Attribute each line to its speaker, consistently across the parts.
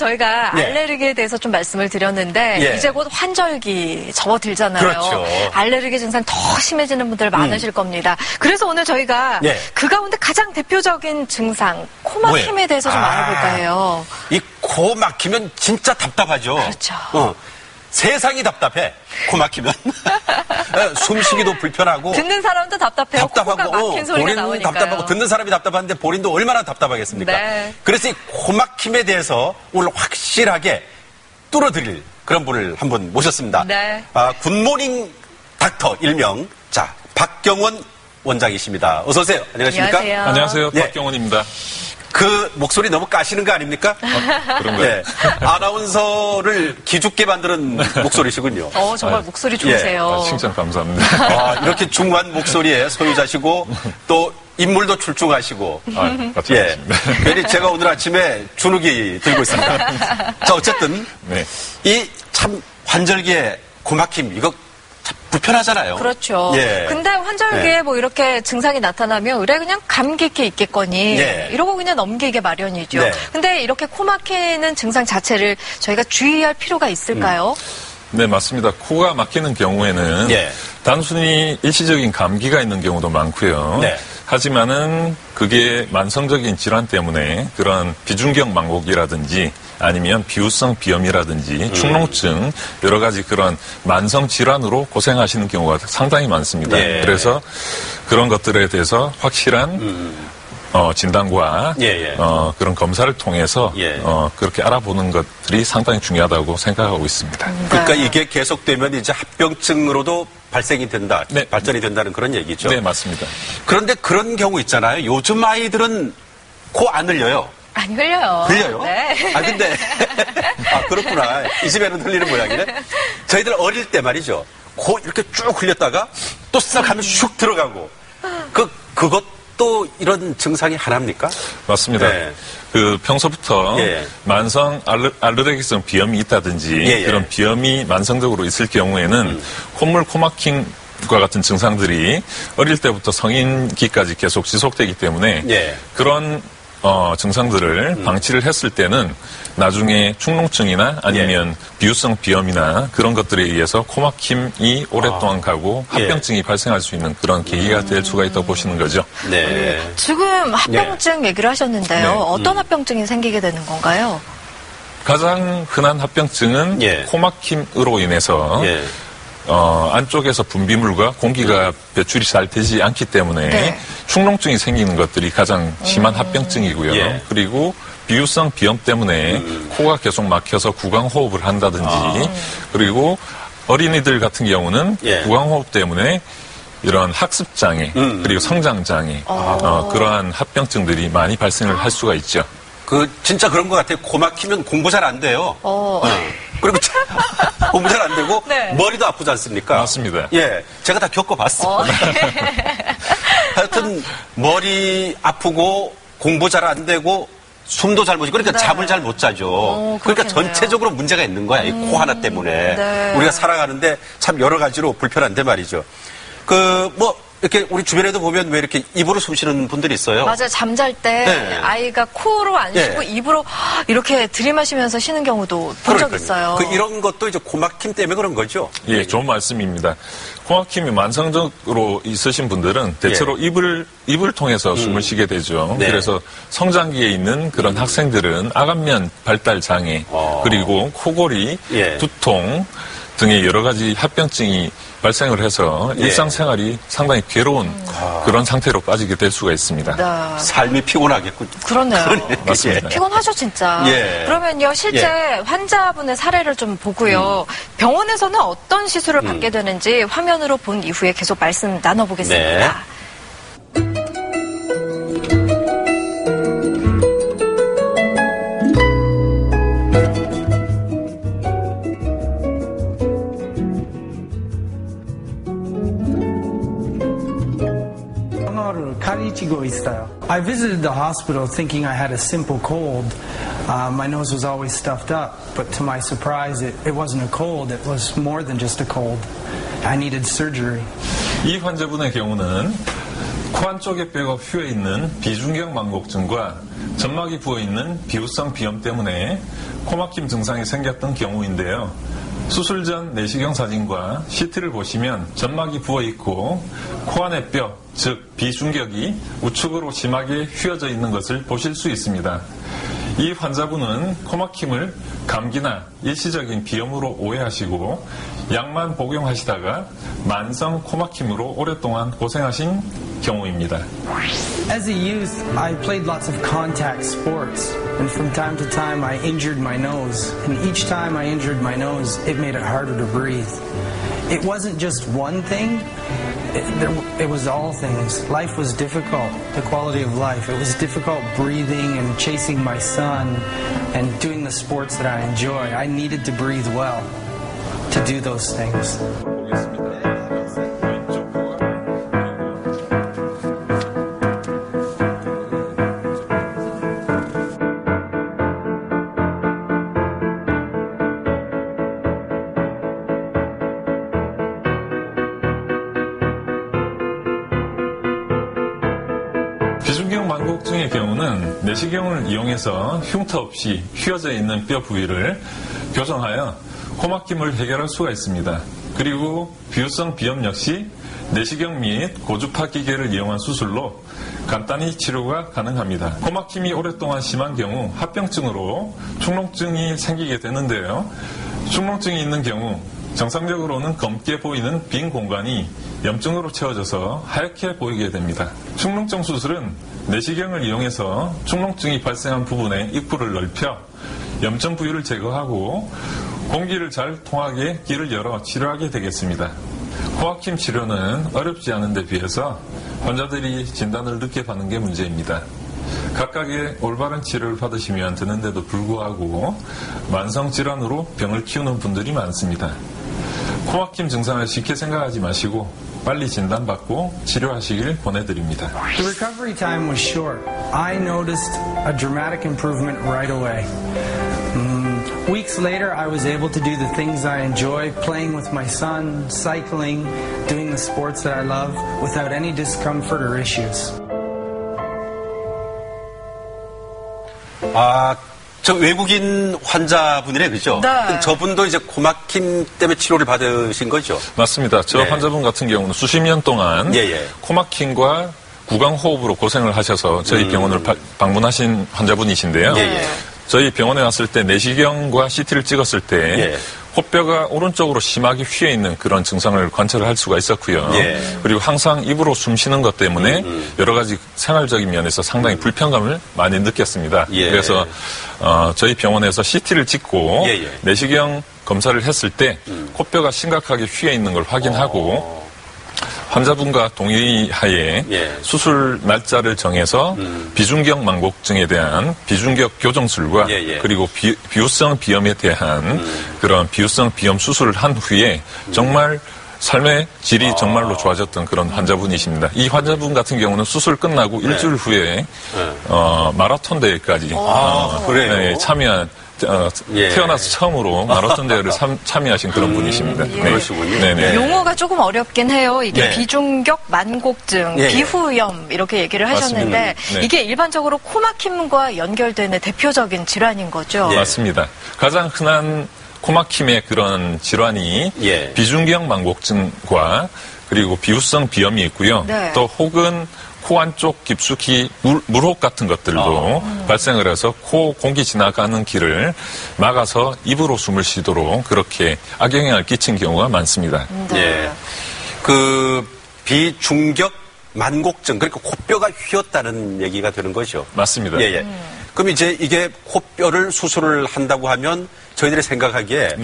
Speaker 1: 저희가
Speaker 2: 예.
Speaker 1: 알레르기에 대해서 좀 말씀을 드렸는데
Speaker 2: 예.
Speaker 1: 이제 곧 환절기 접어들잖아요.
Speaker 2: 그렇죠.
Speaker 1: 알레르기 증상 더 심해지는 분들 많으실 겁니다. 그래서 오늘 저희가
Speaker 2: 예.
Speaker 1: 그 가운데 가장 대표적인 증상 코막힘에
Speaker 2: 뭐예요?
Speaker 1: 대해서 좀 알아볼까 해요.
Speaker 2: 이 코 막히면 진짜 답답하죠.
Speaker 1: 그렇죠.
Speaker 2: 세상이 답답해. 코 막히면. 숨쉬기도 불편하고.
Speaker 1: 듣는 사람도 답답해요. 코가 막힌 소리가
Speaker 2: 본인
Speaker 1: 나오니까요.
Speaker 2: 답답하고 듣는 사람이 답답한데 본인도 얼마나 답답하겠습니까?
Speaker 1: 네.
Speaker 2: 그래서 이 코 막힘에 대해서 오늘 확실하게 뚫어드릴 그런 분을 한분 모셨습니다.
Speaker 1: 네.
Speaker 2: 굿모닝 닥터 일명 자 박경원 원장이십니다. 어서 오세요. 안녕하십니까?
Speaker 1: 안녕하세요.
Speaker 3: 안녕하세요.
Speaker 2: 예.
Speaker 3: 박경원입니다.
Speaker 2: 그 목소리 너무 까시는 거 아닙니까?
Speaker 3: 그런가요?
Speaker 2: 네. 아나운서를 기죽게 만드는 목소리시군요.
Speaker 1: 정말 목소리 좋으세요.
Speaker 3: 칭찬 감사합니다.
Speaker 2: 이렇게 중후한 목소리의 소유자시고 또 인물도 출중하시고.
Speaker 3: 맞습니다.
Speaker 2: 괜히 제가 오늘 아침에 주눅이 들고 있습니다. 자, 어쨌든
Speaker 3: 네.
Speaker 2: 이 참 환절기에 고막힘 이거 참 불편하잖아요.
Speaker 1: 그렇죠.
Speaker 2: 예.
Speaker 1: 근데 환절기에
Speaker 2: 예.
Speaker 1: 뭐 이렇게 증상이 나타나면 의뢰 그냥 감기게 있겠거니
Speaker 2: 예.
Speaker 1: 이러고 그냥 넘기게 마련이죠.
Speaker 2: 네.
Speaker 1: 근데 이렇게 코 막히는 증상 자체를 저희가 주의할 필요가 있을까요?
Speaker 3: 네, 맞습니다. 코가 막히는 경우에는
Speaker 2: 예.
Speaker 3: 단순히 일시적인 감기가 있는 경우도 많고요.
Speaker 2: 네.
Speaker 3: 하지만은 그게 만성적인 질환 때문에 그런 비중격 망곡이라든지 아니면 비후성 비염이라든지 축농증 여러 가지 그런 만성 질환으로 고생하시는 경우가 상당히 많습니다.
Speaker 2: 예.
Speaker 3: 그래서 그런 것들에 대해서 확실한 진단과
Speaker 2: 예.
Speaker 3: 그런 검사를 통해서
Speaker 2: 예.
Speaker 3: 그렇게 알아보는 것들이 상당히 중요하다고 생각하고 있습니다.
Speaker 2: 그러니까 이게 계속되면 이제 합병증으로도 발생이 된다,
Speaker 3: 네.
Speaker 2: 발전이 된다는 그런 얘기죠.
Speaker 3: 네, 맞습니다.
Speaker 2: 그런데 그런 경우 있잖아요. 요즘 아이들은 코 안 흘려요.
Speaker 1: 안 흘려요.
Speaker 2: 흘려요?
Speaker 1: 네.
Speaker 2: 근데 그렇구나. 이 집에는 흘리는 모양이네. 저희들 어릴 때 말이죠. 코 이렇게 쭉 흘렸다가 또 싹 하면 슉 들어가고. 그것도 이런 증상이 하나입니까?
Speaker 3: 맞습니다.
Speaker 2: 네.
Speaker 3: 그 평소부터
Speaker 2: 예.
Speaker 3: 만성 알레르기성 비염이 있다든지
Speaker 2: 예.
Speaker 3: 그런 비염이 만성적으로 있을 경우에는 콧물 코막힘과 같은 증상들이 어릴 때부터 성인기까지 계속 지속되기 때문에
Speaker 2: 예.
Speaker 3: 그런 증상들을 방치를 했을 때는 나중에 축농증이나 아니면 비후성 비염이나 그런 것들에 의해서 코막힘이 오랫동안 가고 합병증이 발생할 수 있는 그런 계기가 될 수가 있다고 보시는 거죠.
Speaker 2: 네.
Speaker 1: 지금 합병증 얘기를 하셨는데요.
Speaker 3: 네.
Speaker 1: 어떤 합병증이 생기게 되는 건가요?
Speaker 3: 가장 흔한 합병증은
Speaker 2: 예.
Speaker 3: 코막힘으로 인해서
Speaker 2: 예.
Speaker 3: 안쪽에서 분비물과 공기가 배출이 잘 되지 않기 때문에
Speaker 1: 네.
Speaker 3: 축농증이 생기는 것들이 가장 심한 합병증이고요.
Speaker 2: 예.
Speaker 3: 그리고 비후성 비염 때문에 코가 계속 막혀서 구강호흡을 한다든지 그리고 어린이들 같은 경우는
Speaker 2: 예.
Speaker 3: 구강호흡 때문에 이런 학습장애 그리고 성장장애 그러한 합병증들이 많이 발생을 할 수가 있죠.
Speaker 2: 진짜 그런 것 같아요. 코 막히면 공부 잘 안 돼요. 그리고 공부 잘 안 되고
Speaker 1: 네.
Speaker 2: 머리도 아프지 않습니까?
Speaker 3: 맞습니다.
Speaker 2: 예, 제가 다 겪어봤어요. 하여튼 머리 아프고 공부 잘 안 되고 숨도 잘 못 쉬고 그러니까
Speaker 1: 네.
Speaker 2: 잠을 잘 못 자죠. 그러니까
Speaker 1: 그렇겠네요.
Speaker 2: 전체적으로 문제가 있는 거야. 이 코 하나 때문에.
Speaker 1: 네.
Speaker 2: 우리가 살아가는데 참 여러 가지로 불편한데 말이죠. 이렇게 우리 주변에도 보면 왜 이렇게 입으로 숨 쉬는 분들이 있어요.
Speaker 1: 맞아요. 잠잘 때
Speaker 2: 네.
Speaker 1: 아이가 코로 안 쉬고
Speaker 2: 예.
Speaker 1: 입으로 이렇게 들이마시면서 쉬는 경우도 본 적 있어요.
Speaker 2: 이런 것도 이제 고막힘 때문에 그런 거죠.
Speaker 3: 예, 좋은 말씀입니다. 코막힘이 만성적으로 있으신 분들은 대체로 입을 통해서 숨을 쉬게 되죠.
Speaker 2: 네.
Speaker 3: 그래서 성장기에 있는 그런 학생들은 아간면 발달 장애, 그리고 코골이,
Speaker 2: 예.
Speaker 3: 두통 등의 여러 가지 합병증이 발생을 해서
Speaker 2: 예.
Speaker 3: 일상생활이 상당히 괴로운 그런 상태로 빠지게 될 수가 있습니다.
Speaker 1: 네.
Speaker 2: 삶이 피곤하겠군요.
Speaker 1: 그러네요.
Speaker 3: 맞습니다.
Speaker 1: 피곤하죠, 진짜.
Speaker 2: 예.
Speaker 1: 그러면요, 실제 환자분의 사례를 좀 보고요. 병원에서는 어떤 시술을 받게 되는지 화면으로 본 이후에 계속 말씀 나눠보겠습니다.
Speaker 4: I visited the hospital thinking I had a simple cold. My nose was always stuffed up, but to my surprise, it wasn't a cold. It was more than just a cold. I needed surgery.
Speaker 3: 이 환자분의 경우는 코 안쪽의 뼈가 휘어 있는 비중격 망곡증과 점막이 부어 있는 비후성 비염 때문에 코막힘 증상이 생겼던 경우인데요. 수술 전 내시경 사진과 CT를 보시면 점막이 부어 있고 코 안의 뼈, 즉 비중격이 우측으로 심하게 휘어져 있는 것을 보실 수 있습니다. 이 환자분은 코막힘을 감기나 일시적인 비염으로 오해하시고 약만 복용하시다가 만성 코막힘으로 오랫동안 고생하신 경우입니다.
Speaker 4: As a youth, I played lots of contact sports, and from time to time I injured my nose, and each time I injured my nose, it made it harder to breathe. It wasn't just one thing, it was all things. Life was difficult, the quality of life. It was difficult breathing and chasing my son and doing the sports that I enjoy. I needed to breathe well to do those things.
Speaker 3: 비중격 망곡증의 경우는 내시경을 이용해서 흉터 없이 휘어져 있는 뼈 부위를 교정하여 코막힘을 해결할 수가 있습니다. 그리고 비후성 비염 역시 내시경 및 고주파 기계를 이용한 수술로 간단히 치료가 가능합니다. 코막힘이 오랫동안 심한 경우 합병증으로 축농증이 생기게 되는데요. 축농증이 있는 경우 정상적으로는 검게 보이는 빈 공간이 염증으로 채워져서 하얗게 보이게 됩니다. 축농증 수술은 내시경을 이용해서 축농증이 발생한 부분의 입구를 넓혀 염증 부위를 제거하고 공기를 잘 통하게 길을 열어 치료하게 되겠습니다. 코막힘 치료는 어렵지 않은 데 비해서 환자들이 진단을 늦게 받는 게 문제입니다. 각각의 올바른 치료를 받으시면 되는데도 불구하고 만성 질환으로 병을 키우는 분들이 많습니다. 코막힘 증상을 쉽게 생각하지 마시고 빨리 진단받고 치료하시길 권해드립니다.
Speaker 4: The recovery time was short. I noticed a dramatic improvement right away. Weeks later, I was able to do the things I enjoy, playing with my son, cycling, doing the sports that I love, without any discomfort or issues.
Speaker 2: 저 외국인 환자분이네, 그죠?
Speaker 1: 네.
Speaker 2: 저분도 이제 코막힘 때문에 치료를 받으신 거죠?
Speaker 3: 맞습니다. 저
Speaker 2: 네.
Speaker 3: 환자분 같은 경우는 수십 년 동안 코막힘과 구강호흡으로 고생을 하셔서 저희 병원을 방문하신 환자분이신데요. 저희 병원에 왔을 때 내시경과 CT를 찍었을 때 코뼈가 오른쪽으로 심하게 휘어 있는 그런 증상을 관찰할 수가 있었고요. 그리고 항상 입으로 숨 쉬는 것 때문에 여러 가지 생활적인 면에서 상당히 불편감을 많이 느꼈습니다. 그래서 저희 병원에서 CT를 찍고 내시경 검사를 했을 때 코뼈가 심각하게 휘어 있는 걸 확인하고 환자분과 동의하에 수술 날짜를 정해서 비중격 망곡증에 대한 비중격 교정술과 그리고 비후성 비염에 대한 그런 비후성 비염 수술을 한 후에 정말 삶의 질이 정말로 좋아졌던 그런 환자분이십니다. 이 환자분 같은 경우는 수술 끝나고 일주일 후에 마라톤 대회까지 참여한 태어나서 처음으로 마라톤 대회를 참여하신 그런 분이십니다.
Speaker 2: 그러시군요.
Speaker 3: 네네.
Speaker 1: 용어가 조금 어렵긴 해요. 이게 비중격 만곡증, 비후염 이렇게 얘기를 하셨는데 이게 일반적으로 코막힘과 연결되는 대표적인 질환인 거죠?
Speaker 3: 맞습니다. 가장 흔한 코막힘의 그런 질환이 비중격 망곡증과 그리고 비후성 비염이 있고요. 또 혹은 코 안쪽 깊숙이 물혹 같은 것들도 발생을 해서 코 공기 지나가는 길을 막아서 입으로 숨을 쉬도록 그렇게 악영향을 끼친 경우가 많습니다.
Speaker 2: 그 비중격 만곡증, 그러니까 코뼈가 휘었다는 얘기가 되는 거죠.
Speaker 3: 맞습니다.
Speaker 2: 그럼 이제 이게 코뼈를 수술을 한다고 하면 저희들이 생각하기에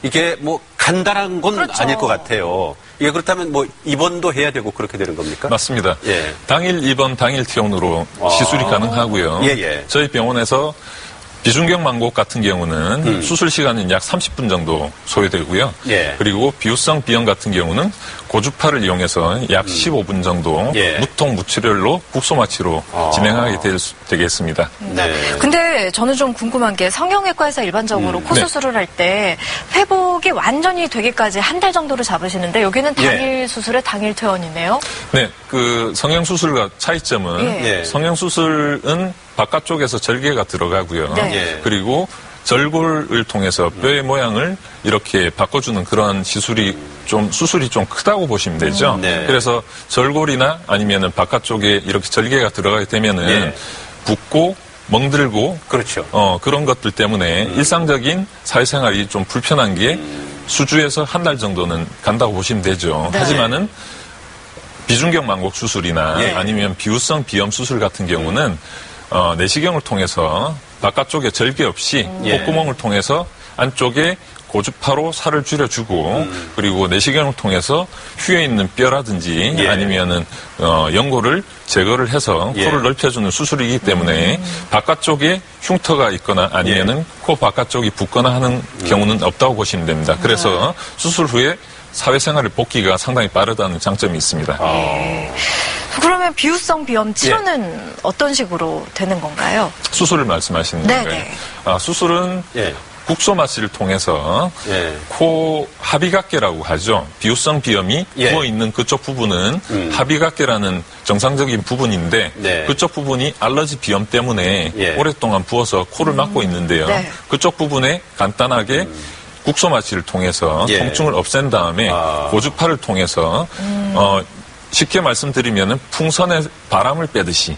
Speaker 2: 이게 뭐 간단한 건 아닐 것 같아요. 이게 그렇다면 뭐 입원도 해야 되고 그렇게 되는 겁니까?
Speaker 3: 맞습니다. 당일 입원, 당일 퇴원으로 시술이 가능하고요. 저희 병원에서 비중격 망곡 같은 경우는 수술 시간은 약 30분 정도 소요되고요. 그리고 비후성 비염 같은 경우는 고주파를 이용해서 약 15분 정도 무통 무출혈로 국소 마취로 진행하게 되겠습니다.
Speaker 1: 네. 근데 저는 좀 궁금한 게 성형외과에서 일반적으로 코 수술을 할 때 회복이 완전히 되기까지 한 달 정도를 잡으시는데 여기는 당일 수술에 당일 퇴원이네요.
Speaker 3: 네, 그 성형 수술과 차이점은 성형 수술은 바깥쪽에서 절개가 들어가고요. 그리고 절골을 통해서 뼈의 모양을 이렇게 바꿔주는 그런 수술이 좀 크다고 보시면 되죠. 그래서 절골이나 아니면은 바깥쪽에 이렇게 절개가 들어가게 되면은 붓고 멍들고
Speaker 2: 그렇죠.
Speaker 3: 그런 것들 때문에 일상적인 사회생활이 좀 불편한 게 수주에서 한 달 정도는 간다고 보시면 되죠. 하지만은 비중격 만곡 수술이나 아니면 비후성 비염 수술 같은 경우는 내시경을 통해서 바깥쪽에 절개 없이 콧구멍을 통해서 안쪽에 고주파로 살을 줄여주고 그리고 내시경을 통해서 휘에 있는 뼈라든지 아니면은 연골을 제거를 해서 코를 넓혀주는 수술이기 때문에 바깥쪽에 흉터가 있거나 아니면은 코 바깥쪽이 붓거나 하는 경우는 없다고 보시면 됩니다. 그래서 수술 후에 사회생활의 복귀가 상당히 빠르다는 장점이 있습니다.
Speaker 1: 그러면 비후성 비염 치료는 어떤 식으로 되는 건가요?
Speaker 3: 수술을 말씀하시는 건가요? 수술은 국소 마취를 통해서 코 합의각계라고 하죠. 비후성 비염이 부어있는 그쪽 부분은 합의각계라는 정상적인 부분인데 그쪽 부분이 알러지 비염 때문에 오랫동안 부어서 코를 막고 있는데요. 그쪽 부분에 간단하게 국소 마취를 통해서 통증을 없앤 다음에 고주파를 통해서 쉽게 말씀드리면은 풍선에 바람을 빼듯이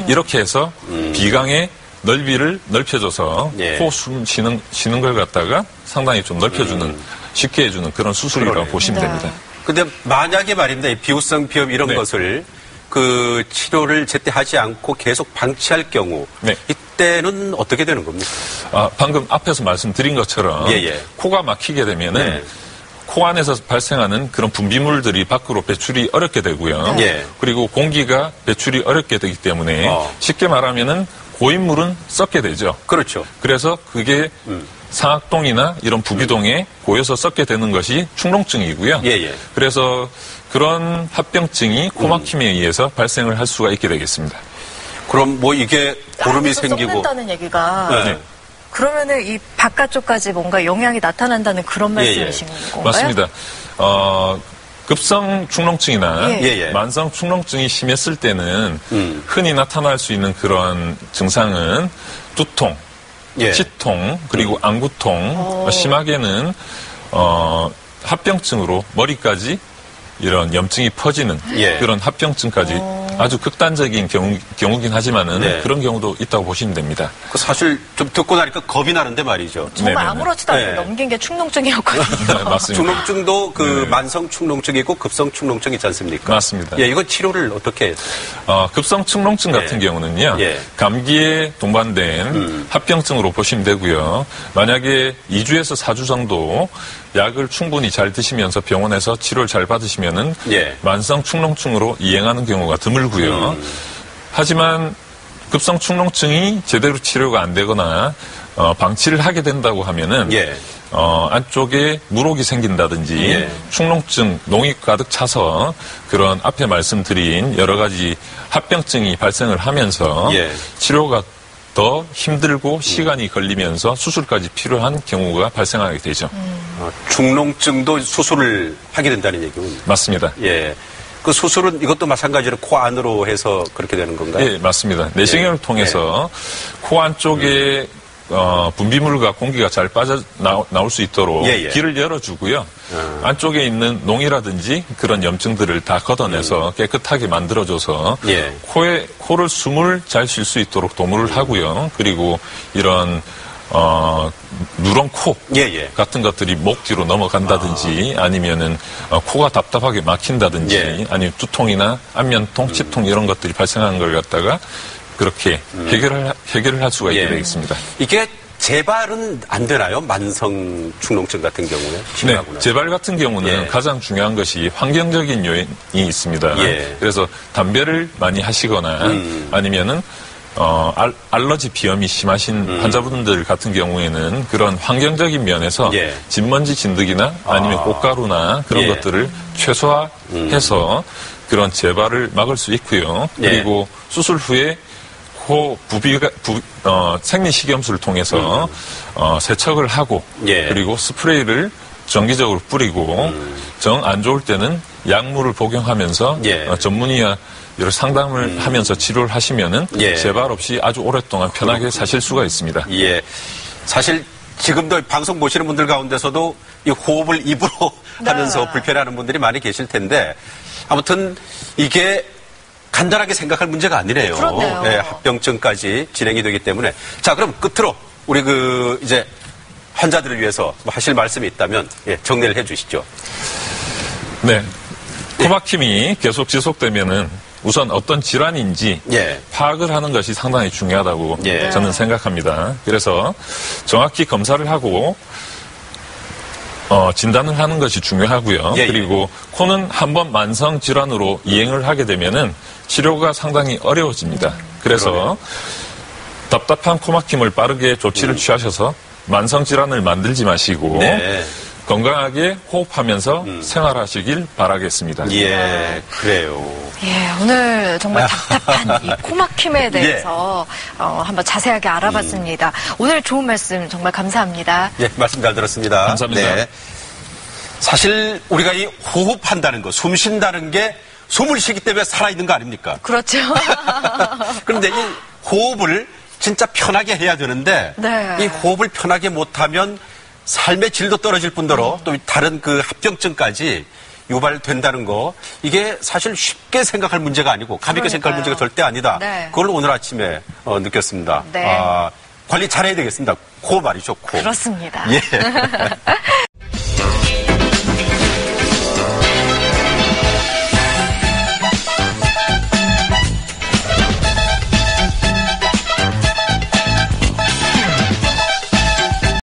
Speaker 3: 이렇게 해서 비강의 넓이를 넓혀줘서 코 숨 쉬는 걸 갖다가 상당히 좀 넓혀주는 쉽게 해주는 그런 수술이라고 보시면 됩니다.
Speaker 2: 근데 만약에 말입니다. 이 비후성 비염 이런 것을 그 치료를 제때 하지 않고 계속 방치할 경우 이때는 어떻게 되는 겁니까?
Speaker 3: 방금 앞에서 말씀드린 것처럼 코가 막히게 되면은 코 안에서 발생하는 그런 분비물들이 밖으로 배출이 어렵게 되고요. 그리고 공기가 배출이 어렵게 되기 때문에 쉽게 말하면은 고인물은 썩게 되죠.
Speaker 2: 그렇죠.
Speaker 3: 그래서 그게 상악동이나 이런 부비동에 고여서 썩게 되는 것이 축농증이고요. 그래서 그런 합병증이 코막힘에 의해서 발생을 할 수가 있게 되겠습니다.
Speaker 2: 그럼 뭐 이게 고름이 생기고
Speaker 1: 썩는다는 얘기가 그러면은 이 바깥쪽까지 뭔가 영향이 나타난다는 그런 말씀이신 건가요?
Speaker 3: 맞습니다. 급성 축농증이나 만성 축농증이 심했을 때는 흔히 나타날 수 있는 그런 증상은 두통, 치통, 그리고 안구통, 심하게는 합병증으로 머리까지 이런 염증이 퍼지는 그런 합병증까지 아주 극단적인 경우긴 하지만은 그런 경우도 있다고 보시면 됩니다.
Speaker 2: 사실 좀 듣고 나니까 겁이 나는데 말이죠.
Speaker 1: 정말 아무렇지도 않게 넘긴 게 축농증이었거든요.
Speaker 3: 맞습니다.
Speaker 2: 축농증도 그 만성 축농증이 있고 급성 축농증이 있지 않습니까?
Speaker 3: 맞습니다.
Speaker 2: 이건 치료를 어떻게 해요?
Speaker 3: 급성 축농증 같은 경우는요. 감기에 동반된 합병증으로 보시면 되고요. 만약에 2주에서 4주 정도 약을 충분히 잘 드시면서 병원에서 치료를 잘 받으시면은 만성 축농증으로 이행하는 경우가 드물고요. 하지만 급성 축농증이 제대로 치료가 안 되거나 방치를 하게 된다고 하면은 안쪽에 물혹이 생긴다든지 축농증, 농이 가득 차서 그런 앞에 말씀드린 여러 가지 합병증이 발생을 하면서 치료가 더 힘들고 시간이 걸리면서 수술까지 필요한 경우가 발생하게 되죠.
Speaker 2: 축농증도 수술을 하게 된다는 얘기군요.
Speaker 3: 맞습니다.
Speaker 2: 그 수술은 이것도 마찬가지로 코 안으로 해서 그렇게 되는 건가요?
Speaker 3: 맞습니다. 내시경을 통해서 코 안쪽에 분비물과 공기가 잘 빠져나올 수 있도록 길을 열어주고요. 안쪽에 있는 농이라든지 그런 염증들을 다 걷어내서 깨끗하게 만들어줘서 코를 숨을 잘 쉴 수 있도록 도모를 하고요. 그리고 이런 누런 코 같은 것들이 목 뒤로 넘어간다든지 아니면은 코가 답답하게 막힌다든지 아니면 두통이나 안면통, 치통 이런 것들이 발생하는 걸 갖다가 그렇게 해결을 할 수가 있게 되겠습니다.
Speaker 2: 이게 재발은 안 되나요? 만성 축농증 같은 경우에?
Speaker 3: 재발 같은 경우는 가장 중요한 것이 환경적인 요인이 있습니다. 그래서 담배를 많이 하시거나 아니면은 알러지 비염이 심하신 환자분들 같은 경우에는 그런 환경적인 면에서
Speaker 2: 예.
Speaker 3: 진먼지 진드기나 아니면 꽃가루나 그런
Speaker 2: 예.
Speaker 3: 것들을 최소화해서 그런 재발을 막을 수 있고요.
Speaker 2: 예.
Speaker 3: 그리고 수술 후에 생리식염수를 통해서 세척을 하고
Speaker 2: 예.
Speaker 3: 그리고 스프레이를 정기적으로 뿌리고 정 안 좋을 때는 약물을 복용하면서
Speaker 2: 예.
Speaker 3: 전문의와 여러 상담을 하면서 치료를 하시면은
Speaker 2: 예.
Speaker 3: 재발 없이 아주 오랫동안 편하게 사실 수가 있습니다.
Speaker 2: 예. 사실 지금도 방송 보시는 분들 가운데서도 이 호흡을 입으로
Speaker 1: 네.
Speaker 2: 하면서 불편해하는 분들이 많이 계실 텐데 아무튼 이게 간단하게 생각할 문제가 아니네요.
Speaker 1: 그렇네요.
Speaker 2: 예, 합병증까지 진행이 되기 때문에. 자, 그럼 끝으로 우리 이제 환자들을 위해서 뭐 하실 말씀이 있다면 예, 정리를 해 주시죠.
Speaker 3: 네. 코막힘이 계속 지속되면은 우선 어떤 질환인지
Speaker 2: 예.
Speaker 3: 파악을 하는 것이 상당히 중요하다고
Speaker 2: 예.
Speaker 3: 저는 생각합니다. 그래서 정확히 검사를 하고 진단을 하는 것이 중요하고요.
Speaker 2: 예, 예.
Speaker 3: 그리고 코는 한번 만성 질환으로 이행을 하게 되면은 치료가 상당히 어려워집니다. 그래서 답답한 코막힘을 빠르게 조치를 취하셔서 만성 질환을 만들지 마시고
Speaker 2: 네.
Speaker 3: 건강하게 호흡하면서 생활하시길 바라겠습니다.
Speaker 2: 예, 그래요.
Speaker 1: 예, 오늘 정말 답답한 이 코막힘에 대해서 한번 자세하게 알아봤습니다. 오늘 좋은 말씀 정말 감사합니다.
Speaker 2: 예, 말씀 잘 들었습니다.
Speaker 3: 감사합니다.
Speaker 2: 사실 우리가 이 호흡한다는 거, 숨 쉰다는 게 숨을 쉬기 때문에 살아있는 거 아닙니까?
Speaker 1: 그렇죠.
Speaker 2: 그런데 이 호흡을 진짜 편하게 해야 되는데
Speaker 1: 네.
Speaker 2: 이 호흡을 편하게 못하면 삶의 질도 떨어질 뿐더러 또 다른 그 합병증까지 유발된다는 거 이게 사실 쉽게 생각할 문제가 아니고 가볍게 생각할
Speaker 1: 그러니까요.
Speaker 2: 문제가 절대 아니다.
Speaker 1: 네.
Speaker 2: 그걸 오늘 아침에 느꼈습니다.
Speaker 1: 네.
Speaker 2: 관리 잘해야 되겠습니다. 코 말이죠. 코.
Speaker 1: 그렇습니다.
Speaker 2: 예.